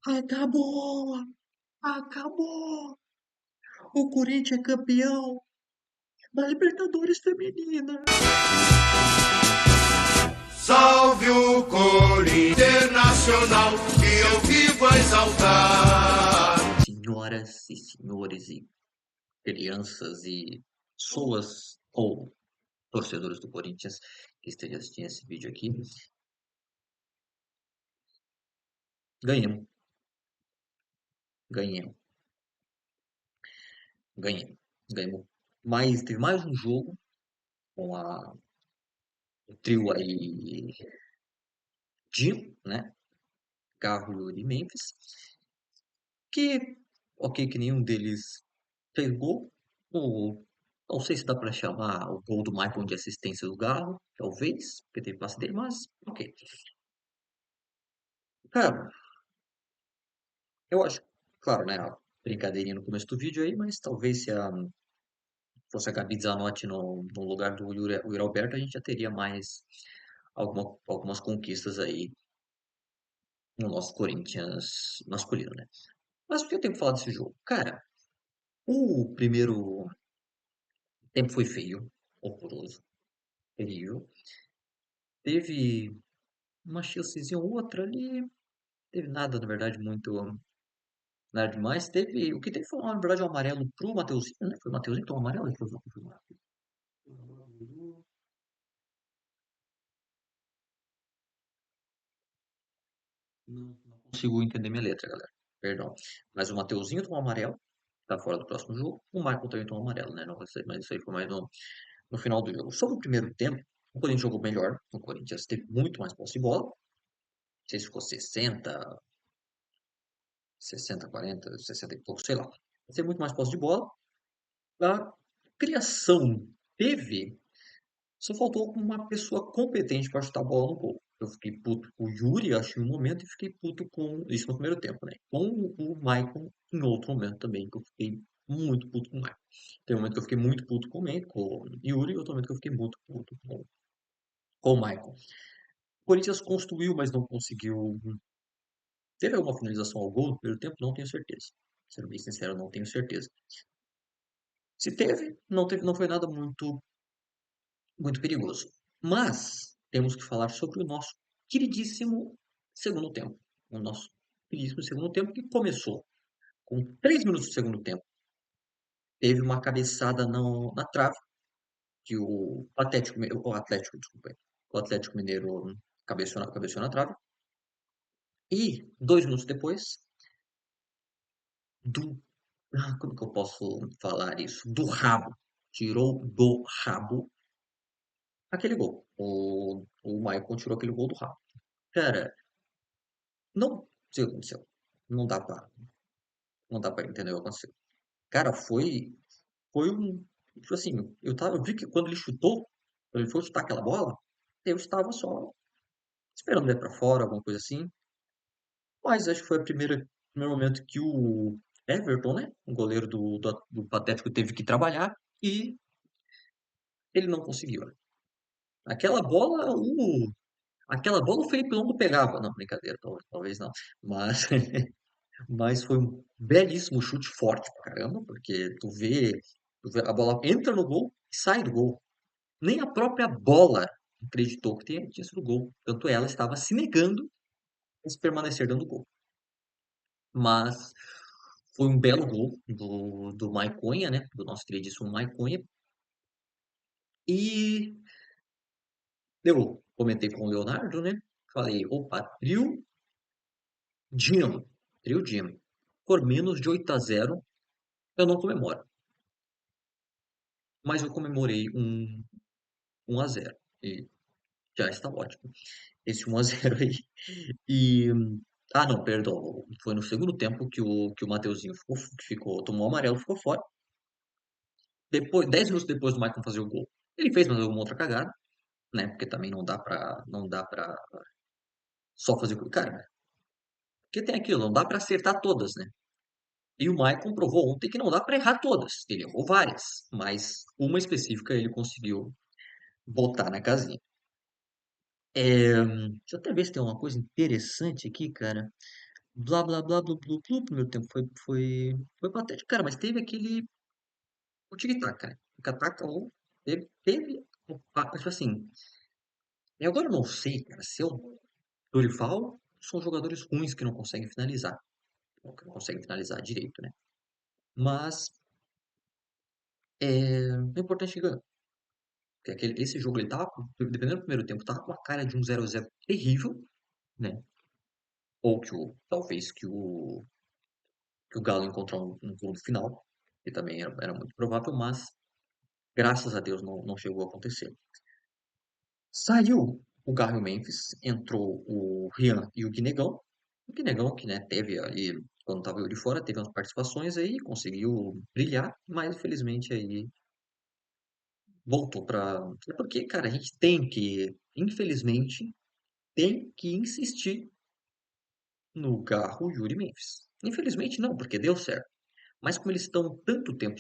Acabou! Acabou! O Corinthians é campeão da Libertadores Feminina! Salve o Corinthians Internacional, que eu vivo a exaltar. Senhoras e senhores e crianças e pessoas ou torcedores do Corinthians que estejam assistindo esse vídeo aqui, ganhamos, ganhamos, ganhamos, ganhamos. Mas teve mais um jogo com o trio aí Dinho, né? Garro, Yuri e Memphis, que, ok, que nenhum deles fez gol, ou não sei se dá para chamar o gol do Michael de assistência do Garro, talvez, porque teve passe dele, mas ok. Cara, eu acho, claro, né, a brincadeirinha no começo do vídeo aí, mas talvez se fosse a Gabi Zanotti no lugar do Yuri Alberto, a gente já teria mais algumas conquistas aí no nosso Corinthians masculino, né? Mas o que eu tenho que falar desse jogo? Cara, o primeiro tempo foi feio, horroroso, terrível. Teve uma chancezinha ou outra ali, teve nada, na verdade, muito nada demais. Teve, o que teve foi, na verdade, um amarelo pro Mateuzinho, né? Foi o Mateuzinho que tomou amarelo, ele foi o não consigo entender minha letra, galera. Perdão. Mas o Mateuzinho tomou amarelo, tá fora do próximo jogo. O Michael também tomou amarelo, né? Não sei, mas isso aí foi mais no final do jogo. Sobre o primeiro tempo, o Corinthians jogou melhor. O Corinthians teve muito mais posse de bola. Não sei se ficou 60, 40, 60 e pouco, sei lá. Teve muito mais posse de bola. A criação teve, só faltou uma pessoa competente para chutar a bola no gol. Eu fiquei puto com o Yuri, acho, em um momento, e fiquei puto com isso no primeiro tempo, né? Com o Maicon em outro momento também, que eu fiquei muito puto com o Maicon. Tem um momento que eu fiquei muito puto com o Yuri, e outro momento que eu fiquei muito puto com o Maicon. O Corinthians construiu, mas não conseguiu. Teve alguma finalização ao gol no primeiro tempo? Não tenho certeza. Sendo bem sincero, não tenho certeza. Se teve, não foi nada muito perigoso. Mas temos que falar sobre o nosso queridíssimo segundo tempo. O nosso queridíssimo segundo tempo que começou com 3 minutos do segundo tempo. Teve uma cabeçada na trave que desculpa, o Atlético Mineiro cabeceou na trave. E 2 minutos depois, do, como que eu posso falar isso? Do rabo. Tirou do rabo aquele gol. O Maicon tirou aquele gol do rabo. Cara, não sei o que aconteceu. Não dá pra, não dá pra entender o que aconteceu. Cara, foi um, tipo assim, eu vi que quando ele chutou, quando ele foi chutar aquela bola, eu estava só esperando ele pra fora, alguma coisa assim. Mas acho que foi primeiro momento que o Everton, né, o goleiro do Patético, teve que trabalhar e ele não conseguiu, né? Aquela bola, aquela bola o Felipe Longo pegava. Não, brincadeira, talvez não. Mas Mas foi um belíssimo chute forte pra caramba, porque tu vê a bola entra no gol e sai do gol. Nem a própria bola acreditou que tinha sido gol. Tanto ela estava se negando a se permanecer dentro do gol. Mas foi um belo gol do Maiconha, né? Do nosso queridíssimo Maiconha. E eu comentei com o Leonardo, né? Falei, opa, Jim, trio Jim. Por menos de 8-0, eu não comemoro. Mas eu comemorei 1-0. E já está ótimo. Esse 1-0 aí. E. Ah, não, perdão. Foi no segundo tempo que o Mateuzinho tomou amarelo, ficou fora. Depois, 10 minutos depois do Maicon fazer o gol, ele fez mais alguma outra cagada, né? Porque também não dá pra só fazer o gol. Cara, porque tem aquilo, não dá pra acertar todas, né? E o Maicon provou ontem que não dá pra errar todas. Ele errou várias, mas uma específica ele conseguiu botar na casinha. Deixa eu até ver se tem uma coisa interessante aqui, cara. blá, blá, blá, blá, blá, blá, primeiro tempo foi patético. Cara, mas teve o tic-tac, cara. O tic-tac, tipo assim, eu agora não sei, cara, se é o Dorival são jogadores ruins que não conseguem finalizar, ou que não conseguem finalizar direito, né? Mas o importante é que ganhou. Porque esse jogo ele tava, dependendo do primeiro tempo, tava com a cara de um 0-0 terrível, né? Ou talvez que o Galo encontrou um gol no final, que também era muito provável, mas graças a Deus não chegou a acontecer. Saiu o Garro Memphis, entrou o Rian e o Guinegão. O Guinegão, que né, teve ali, quando estava eu de fora, teve umas participações aí, conseguiu brilhar, mas infelizmente aí voltou para. É porque, cara, a gente tem que, infelizmente, tem que insistir no Garro Yuri Memphis. Infelizmente não, porque deu certo. Mas como eles estavam tanto tempo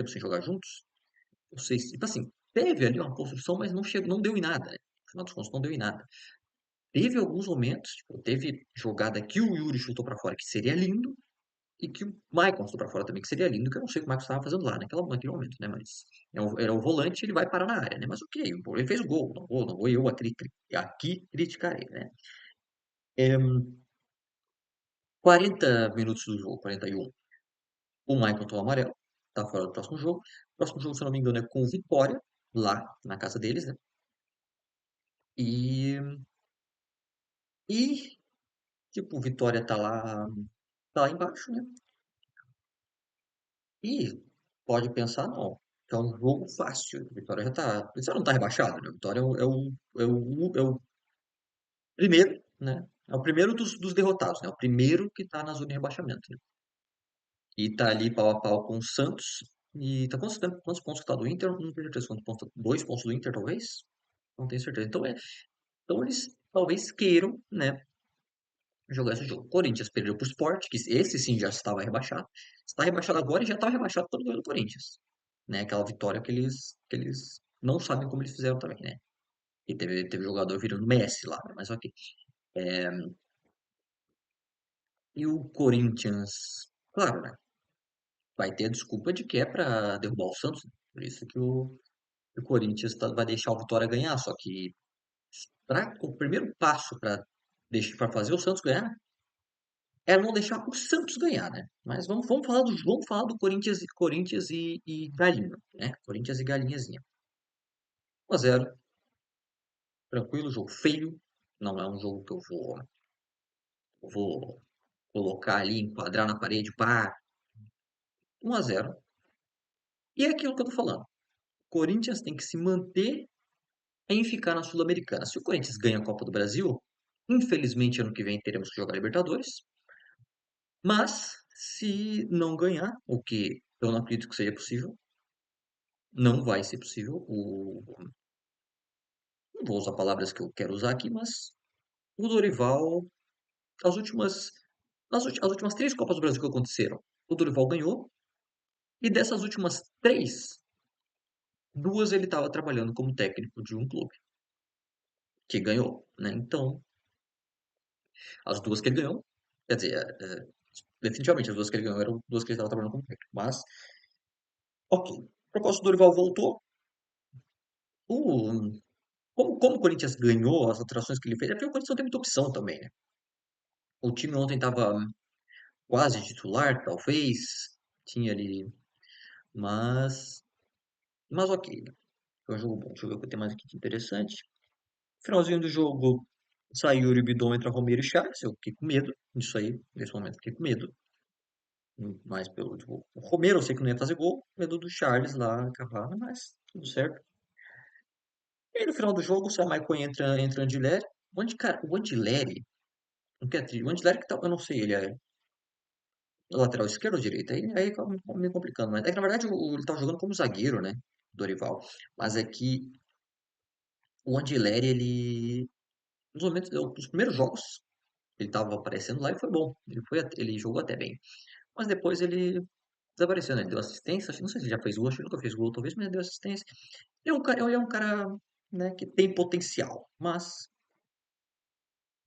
sem jogar juntos, não sei se, tipo assim, teve ali uma construção, mas não chegou, não deu em nada, né? No final dos contos, não deu em nada. Teve alguns momentos, tipo, teve jogada que o Yuri chutou pra fora, que seria lindo, e que o Maicon chutou pra fora também, que seria lindo, que eu não sei o que o Maicon estava fazendo lá naquele momento, né? Mas era o volante, ele vai parar na área, né? Mas ok, ele fez o gol, não vou eu aqui criticarei, né? É, 40 minutos do jogo, 41, o Maicon tomou amarelo, tá fora do próximo jogo. O próximo jogo, se eu não me engano, é com o Vitória, lá na casa deles, né? E, e tipo, o Vitória tá lá embaixo, né? E pode pensar, não, que é um jogo fácil. A Vitória já tá. A Vitória não tá rebaixado, né? A Vitória é o primeiro, né? É o primeiro dos derrotados, né? É o primeiro que tá na zona de rebaixamento, né? E tá ali pau a pau com o Santos. E tá quantos pontos que tá do Inter? Não tenho certeza quantos pontos. 2 pontos do Inter, talvez? Não tenho certeza. Então eles talvez queiram, né? Jogar esse jogo. Corinthians perdeu pro Sport, que esse sim já estava rebaixado. Está rebaixado agora e já estava rebaixado pelo ganho do Corinthians. Né? Aquela vitória que eles não sabem como eles fizeram também, né? E teve jogador virando Messi lá, né? Mas ok. É, e o Corinthians, claro, né? Vai ter a desculpa de que é para derrubar o Santos, né? Por isso que o Corinthians vai deixar o Vitória ganhar. Só que o primeiro passo para fazer o Santos ganhar é não deixar o Santos ganhar, né? Mas vamos falar do Corinthians e Galinha, né? Corinthians e Galinhazinha. 1-0, tranquilo, jogo feio. Não é um jogo que eu vou colocar ali, enquadrar na parede, pá. 1-0. E é aquilo que eu tô falando. Corinthians tem que se manter em ficar na Sul-Americana. Se o Corinthians ganha a Copa do Brasil, infelizmente ano que vem teremos que jogar Libertadores. Mas se não ganhar, o que eu não acredito que seja possível, não vai ser possível. Não vou usar palavras que eu quero usar aqui, mas o Dorival, as últimas, as últimas 3 Copas do Brasil que aconteceram, o Dorival ganhou, e dessas últimas 3, 2 ele estava trabalhando como técnico de um clube que ganhou, né? Então, as 2 que ele ganhou, quer dizer, definitivamente as 2 que ele ganhou eram 2 que ele estava trabalhando como técnico, mas, ok. A propósito, o Dorival voltou. O, como o Corinthians ganhou as alterações que ele fez, é porque o Corinthians não tem muita opção também, né? O time ontem estava quase titular, talvez. Tinha ali. Mas. Mas ok. Foi um jogo bom. Deixa eu ver o que tem mais aqui de interessante. Finalzinho do jogo. Saiu Yuri Bidon, entra Romero e Charles. Eu fiquei com medo disso aí. Nesse momento, fiquei com medo. Mais pelo. Tipo, o Romero eu sei que não ia fazer gol. Medo do Charles lá acabar, mas tudo certo. E aí no final do jogo, o Samaico entra Andileri. Cara, o Andileri. Não quer o Andileri que tá. Eu não sei, ele é lateral esquerdo ou direito? Aí acaba me complicando. Mas é que na verdade ele tava jogando como zagueiro, né? Dorival. Mas é que o Andileri, ele. Nos momentos, nos primeiros jogos, ele tava aparecendo lá e foi bom. Ele jogou até bem. Mas depois ele desapareceu, né? Ele deu assistência. Não sei se ele já fez gol, acho que ele nunca fez gol, talvez, mas ele deu assistência. Ele é um cara, né, que tem potencial. Mas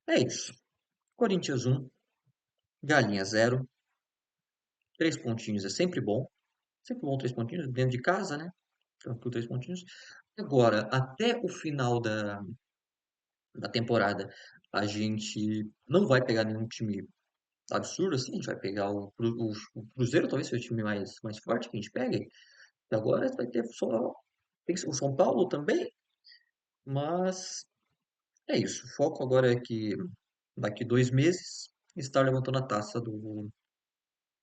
é isso. Corinthians 1, galinha zero, 3 pontinhos é sempre bom 3 pontinhos, dentro de casa, né? Tranquilo, 3 pontinhos. Agora, até o final da temporada, a gente não vai pegar nenhum time absurdo assim, a gente vai pegar o Cruzeiro, talvez seja o time mais forte que a gente pegue. E agora vai ter só tem o São Paulo também, mas é isso. O foco agora é que daqui 2 meses estar levantando a taça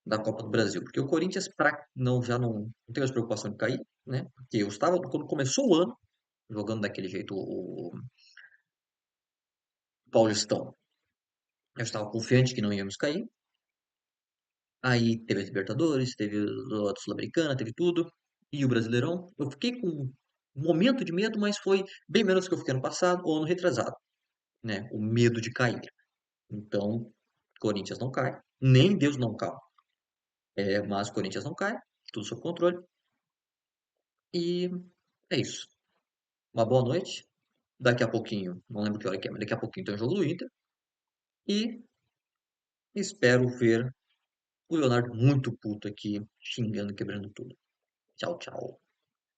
da Copa do Brasil, porque o Corinthians não já não tem mais preocupação de cair, né? Porque eu estava quando começou o ano jogando daquele jeito o Paulistão, eu estava confiante que não íamos cair. Aí teve a Libertadores, teve a Sul-Americana, teve tudo. E o Brasileirão. Eu fiquei com um momento de medo, mas foi bem menos que eu fiquei ano passado ou ano retrasado, né? O medo de cair. Então, Corinthians não cai. Nem Deus não cai. É, mas o Corinthians não cai. Tudo sob controle. E é isso. Uma boa noite. Daqui a pouquinho, não lembro que hora que é, mas daqui a pouquinho tem o jogo do Inter. E espero ver o Leonardo muito puto aqui, xingando, quebrando tudo. Tchau, tchau.